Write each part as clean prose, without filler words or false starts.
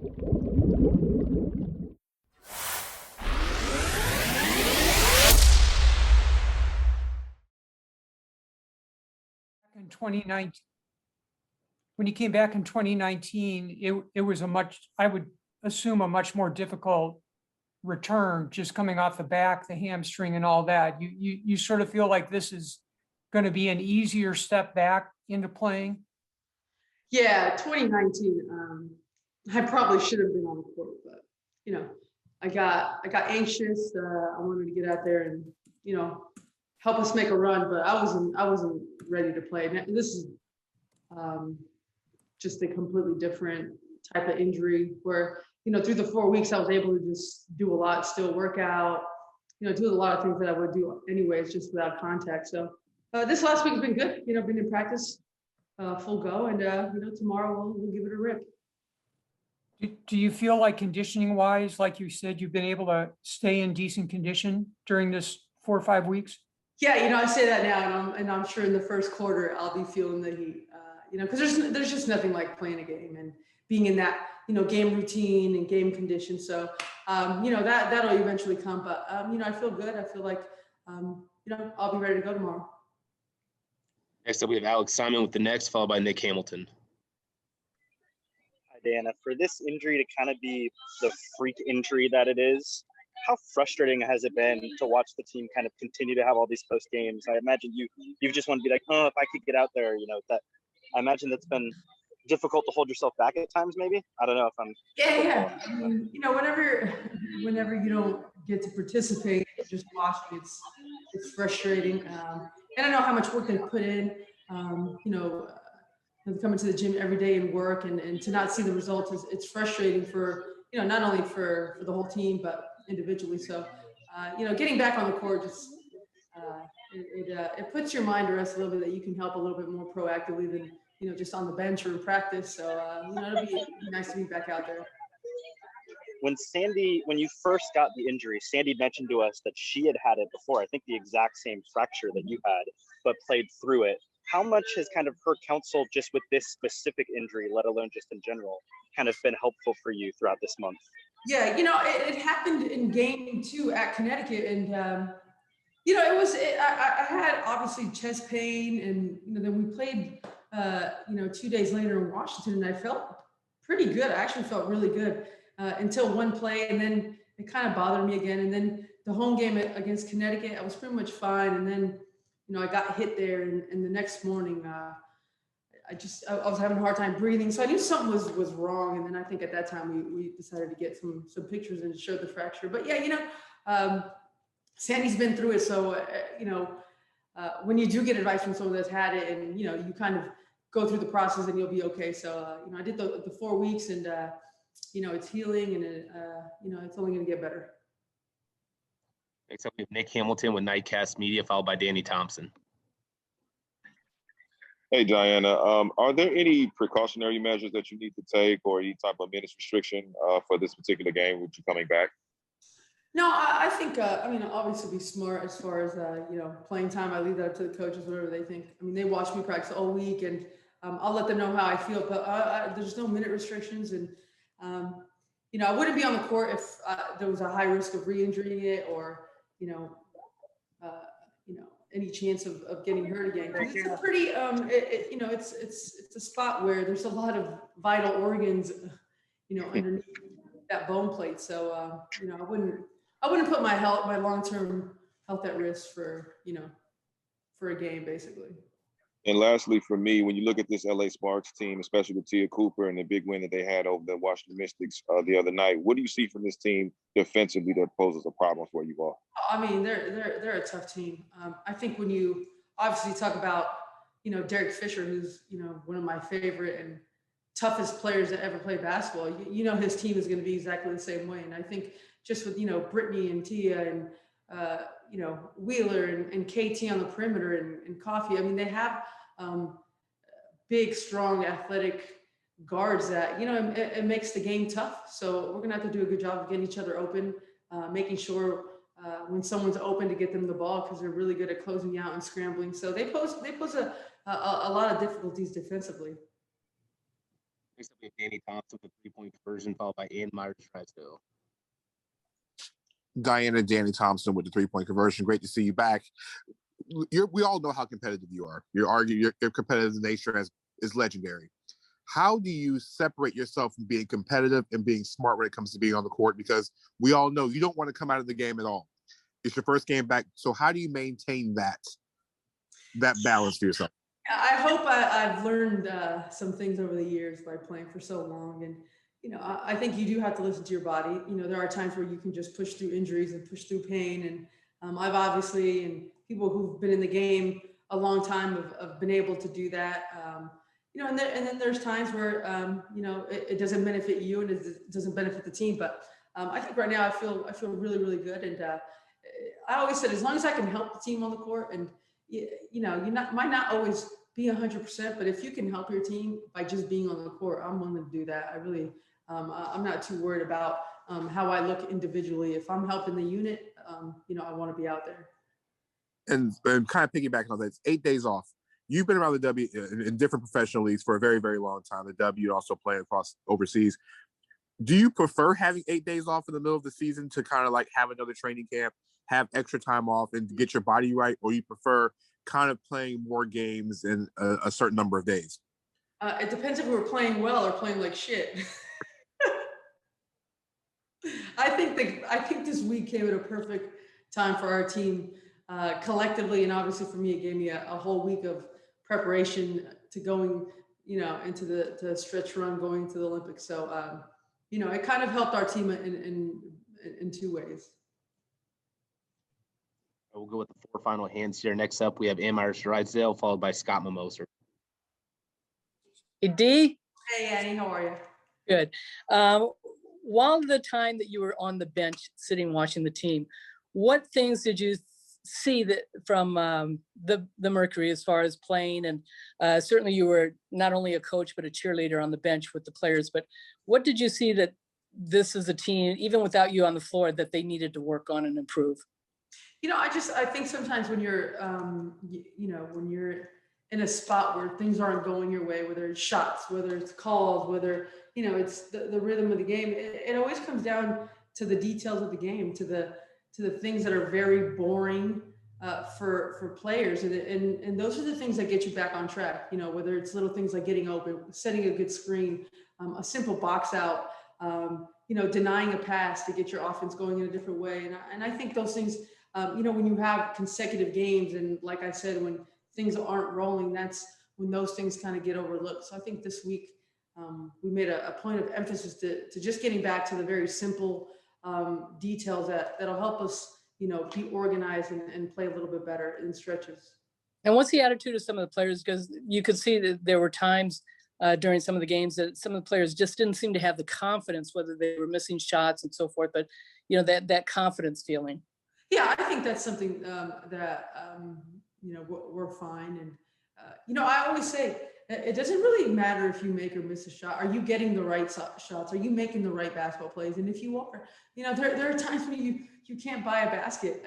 In 2019, when you came back in 2019, it was I would assume a much more difficult return, just coming off the back, the hamstring and all that. You sort of feel like this is going to be an easier step back into playing? Yeah, 2019. I probably should have been on the court, but I got anxious. I wanted to get out there and help us make a run, but I wasn't ready to play. And this is just a completely different type of injury where through the 4 weeks I was able to just do a lot, still work out, do a lot of things that I would do anyways, just without contact. So this last week has been good. Been in practice, full go, and tomorrow we'll give it a rip. Do you feel like conditioning wise, like you said, you've been able to stay in decent condition during this 4 or 5 weeks? Yeah, I say that now, and I'm sure in the first quarter I'll be feeling the heat. Because there's just nothing like playing a game and being in that game routine and game condition. So that'll eventually come. But I feel good. I feel like I'll be ready to go tomorrow. Next up, we have Alex Simon with the next, followed by Nick Hamilton. Hi, Diana. For this injury to kind of be the freak injury that it is, how frustrating has it been to watch the team kind of continue to have all these post games? I imagine you just want to be like, oh, if I could get out there, that. I imagine that's been difficult to hold yourself back at times. Maybe I don't know if I'm. Yeah. I mean, whenever you don't get to participate, just watching, it's frustrating. And I know how much work they put in. Coming to the gym every day and work, and to not see the results it's frustrating for not only for the whole team but individually. So getting back on the court just it puts your mind to rest a little bit, that you can help a little bit more proactively than just on the bench or in practice. So it'll be nice to be back out there. When you first got the injury, Sandy mentioned to us that she had it before. I think the exact same fracture that you had, but played through it. How much has kind of her counsel just with this specific injury, let alone just in general, kind of been helpful for you throughout this month? Yeah, it happened in game 2 at Connecticut, and I had obviously chest pain, and then we played 2 days later in Washington, and I felt pretty good. I actually felt really good until one play, and then it kind of bothered me again. And then the home game against Connecticut, I was pretty much fine, and then I got hit there, and the next morning I was having a hard time breathing, so I knew something was wrong. And then I think at that time we decided to get some pictures and show the fracture. But yeah, Sandy's been through it, so when you do get advice from someone that's had it, and you kind of go through the process, and you'll be okay. So I did the 4 weeks, and it's healing, and it's only going to get better. Next up, we have Nick Hamilton with Nightcast Media, followed by Danny Thompson. Hey, Diana. Are there any precautionary measures that you need to take, or any type of minutes restriction for this particular game with you coming back? No, I think, obviously be smart as far as, playing time. I leave that up to the coaches, whatever they think. I mean, they watch me practice all week, and I'll let them know how I feel, but there's no minute restrictions. And, I wouldn't be on the court if there was a high risk of re-injuring it, or, any chance of getting hurt again. It's a pretty, it's a spot where there's a lot of vital organs, underneath that bone plate. So, I wouldn't put my long-term health at risk for a game, basically. And lastly, for me, when you look at this LA Sparks team, especially with Tia Cooper and the big win that they had over the Washington Mystics the other night, what do you see from this team defensively that poses a problem for you all? I mean, they're a tough team. I think when you obviously talk about Derek Fisher, who's one of my favorite and toughest players that ever played basketball, his team is going to be exactly the same way. And I think just with Brittany and Tia and Wheeler and KT on the perimeter and Coffee, I mean, they have big, strong, athletic guards that it makes the game tough. So we're gonna have to do a good job of getting each other open, making sure when someone's open to get them the ball, because they're really good at closing out and scrambling. So they pose a lot of difficulties defensively. Next up, we have Danny Thompson with the 3-point conversion, followed by Ian Myers-Drysdale. Diana, Danny Thompson with the 3-point conversion. Great to see you back. We all know how competitive you are. Your competitive nature is legendary. How do you separate yourself from being competitive and being smart when it comes to being on the court? Because we all know you don't want to come out of the game at all. It's your first game back. So how do you maintain that balance for yourself? I hope I've learned some things over the years by playing for so long. And, I think you do have to listen to your body. There are times where you can just push through injuries and push through pain. And I've obviously, and people who've been in the game a long time have been able to do that. And then there's times where, it doesn't benefit you and it doesn't benefit the team. But I think right now I feel really, really good. And I always said, as long as I can help the team on the court, and might not always be 100%, but if you can help your team by just being on the court, I'm willing to do that. I really, I'm not too worried about how I look individually. If I'm helping the unit, I want to be out there. And kind of piggybacking on that, it's 8 days off. You've been around the W in different professional leagues for a very, very long time. The W also playing across overseas. Do you prefer having 8 days off in the middle of the season to kind of like have another training camp, have extra time off and get your body right? Or you prefer kind of playing more games in a certain number of days? It depends if we're playing well or playing like shit. I think this week came at a perfect time for our team collectively, and obviously for me, it gave me a whole week of preparation to going, into the stretch run going to the Olympics. So, it kind of helped our team in two ways. We'll go with the 4 final hands here. Next up, we have Ian Myers-Drysdale, followed by Scott Mimosa. Hey, D. Hey, Annie, how are you? Good. While the time that you were on the bench sitting watching the team, what things did you see that from the Mercury as far as playing? And certainly you were not only a coach, but a cheerleader on the bench with the players. But what did you see that this is a team, even without you on the floor, that they needed to work on and improve? I think sometimes when you're, when you're in a spot where things aren't going your way, whether it's shots, whether it's calls, whether, it's the rhythm of the game, it always comes down to the details of the game, to the things that are very boring for players. And those are the things that get you back on track, whether it's little things like getting open, setting a good screen, a simple box out, denying a pass to get your offense going in a different way. And I think those things, when you have consecutive games, and like I said, when things aren't rolling, that's when those things kind of get overlooked. So I think this week we made a point of emphasis to just getting back to the very simple details that'll help us, be organized and play a little bit better in stretches. And what's the attitude of some of the players? Because you could see that there were times during some of the games that some of the players just didn't seem to have the confidence, whether they were missing shots and so forth, but that confidence feeling. Yeah, I think that's something that, we're fine. And, I always say, it doesn't really matter if you make or miss a shot. Are you getting the right shots? Are you making the right basketball plays? And if you are, there are times when you can't buy a basket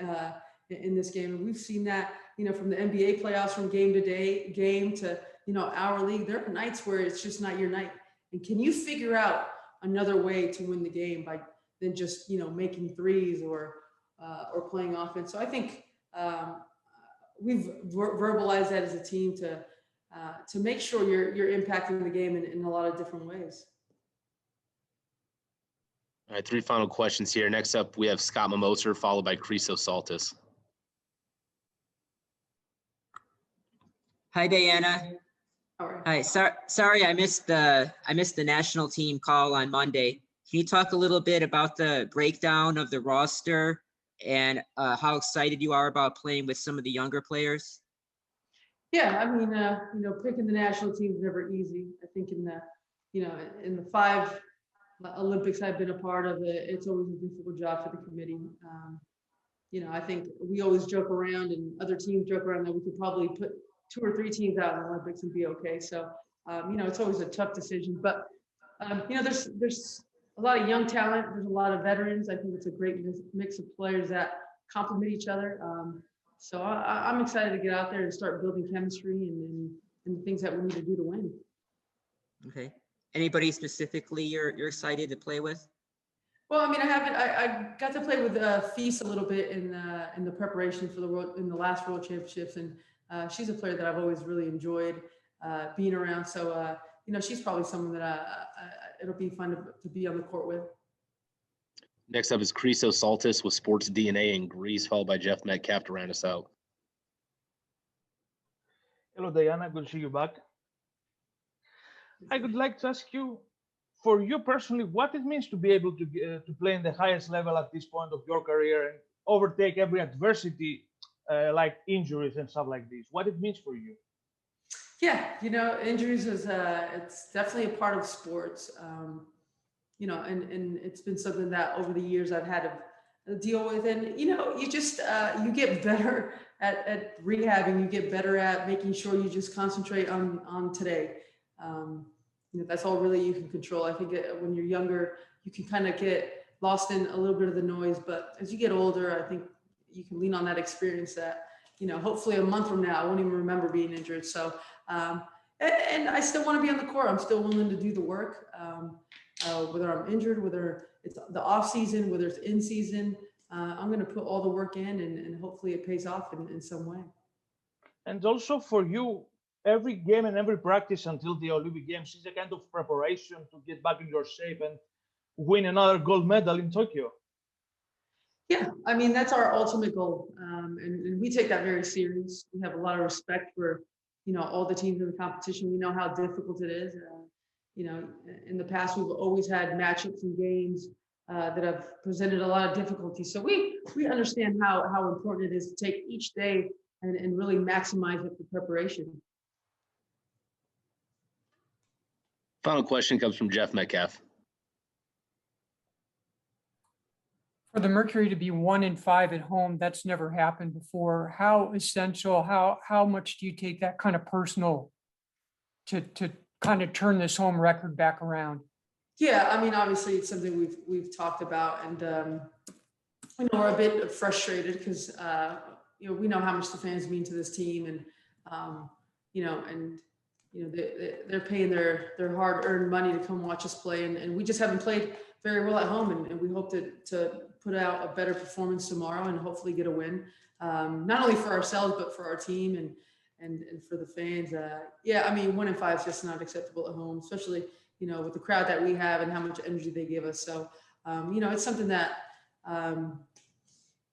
in this game. And we've seen that, from the NBA playoffs, from game to, our league. There are nights where it's just not your night. And can you figure out another way to win the game than just, making threes or playing offense? So I think we've verbalized that as a team to make sure you're impacting the game in a lot of different ways. All right, 3 final questions here. Next up, we have Scott Mimosa, followed by Criso Saltis. Hi, Diana. Hi. Sorry, I missed the national team call on Monday. Can you talk a little bit about the breakdown of the roster and how excited you are about playing with some of the younger players? Yeah, I mean, picking the national team is never easy. I think in the 5 Olympics I've been a part of, it's always a difficult job for the committee. I think we always joke around, and other teams joke around, that we could probably put 2 or 3 teams out in the Olympics and be okay. So, it's always a tough decision. But, there's a lot of young talent. There's a lot of veterans. I think it's a great mix of players that complement each other. So I'm excited to get out there and start building chemistry and the things that we need to do to win. Okay. Anybody specifically you're excited to play with? Well, I mean, I got to play with Feast a little bit in the preparation for the last World Championships, and she's a player that I've always really enjoyed being around. So she's probably someone that it'll be fun to be on the court with. Next up is Christos Saltis with Sports DNA in Greece, followed by Jeff Metcalf to round us out. Hello, Diana. Good to see you back. I would like to ask you, for you personally, what it means to be able to play in the highest level at this point of your career and overtake every adversity, like injuries and stuff like this. What it means for you? Yeah, injuries is it's definitely a part of sports. And it's been something that over the years I've had to deal with. And, you just, you get better at rehabbing, you get better at making sure you just concentrate on today. That's all really you can control. I think when you're younger, you can kind of get lost in a little bit of the noise, but as you get older, I think you can lean on that experience that, hopefully a month from now, I won't even remember being injured. So, and I still want to be on the court. I'm still willing to do the work. Whether I'm injured, whether it's the off season, whether it's in season, I'm going to put all the work in and hopefully it pays off in some way. And also for you, every game and every practice until the Olympic Games is a kind of preparation to get back in your shape and win another gold medal in Tokyo. Yeah, I mean, that's our ultimate goal. And we take that very serious. We have a lot of respect for, all the teams in the competition. We know how difficult it is. In the past, we've always had matchups and games that have presented a lot of difficulty. So we understand how important it is to take each day and really maximize it for preparation. Final question comes from Jeff Metcalf. For the Mercury to be 1-5 at home, that's never happened before. How essential, how much do you take that kind of personal to kind of turn this home record back around? Yeah, I mean, obviously it's something we've talked about, and we're a bit frustrated because we know how much the fans mean to this team, and they're paying their hard-earned money to come watch us play, and we just haven't played very well at home, and we hope to put out a better performance tomorrow and hopefully get a win, not only for ourselves but for our team and for the fans. Yeah, I mean, 1-5 is just not acceptable at home, especially with the crowd that we have and how much energy they give us. So it's something that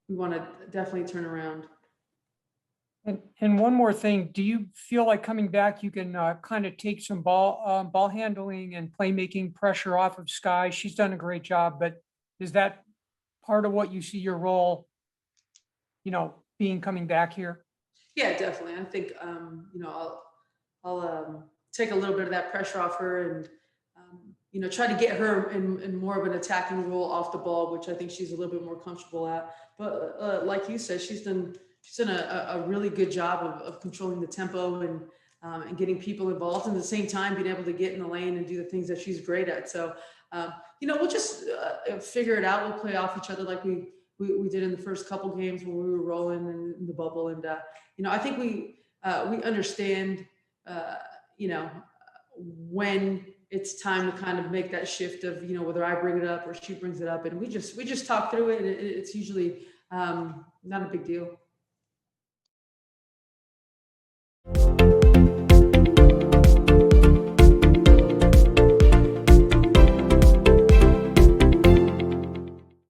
we want to definitely turn around. And one more thing, do you feel like coming back, you can kind of take some ball handling and playmaking pressure off of Sky? She's done a great job, but is that part of what you see your role, being coming back here? Yeah, definitely. I think, I'll take a little bit of that pressure off her and, try to get her in more of an attacking role off the ball, which I think she's a little bit more comfortable at. But like you said, she's done a really good job of controlling the tempo and getting people involved, and at the same time being able to get in the lane and do the things that she's great at. So, we'll just figure it out. We'll play off each other like we did in the first couple games when we were rolling in the bubble. And, I think we understand, when it's time to kind of make that shift of, whether I bring it up or she brings it up, and we just talk through it, and it's usually not a big deal.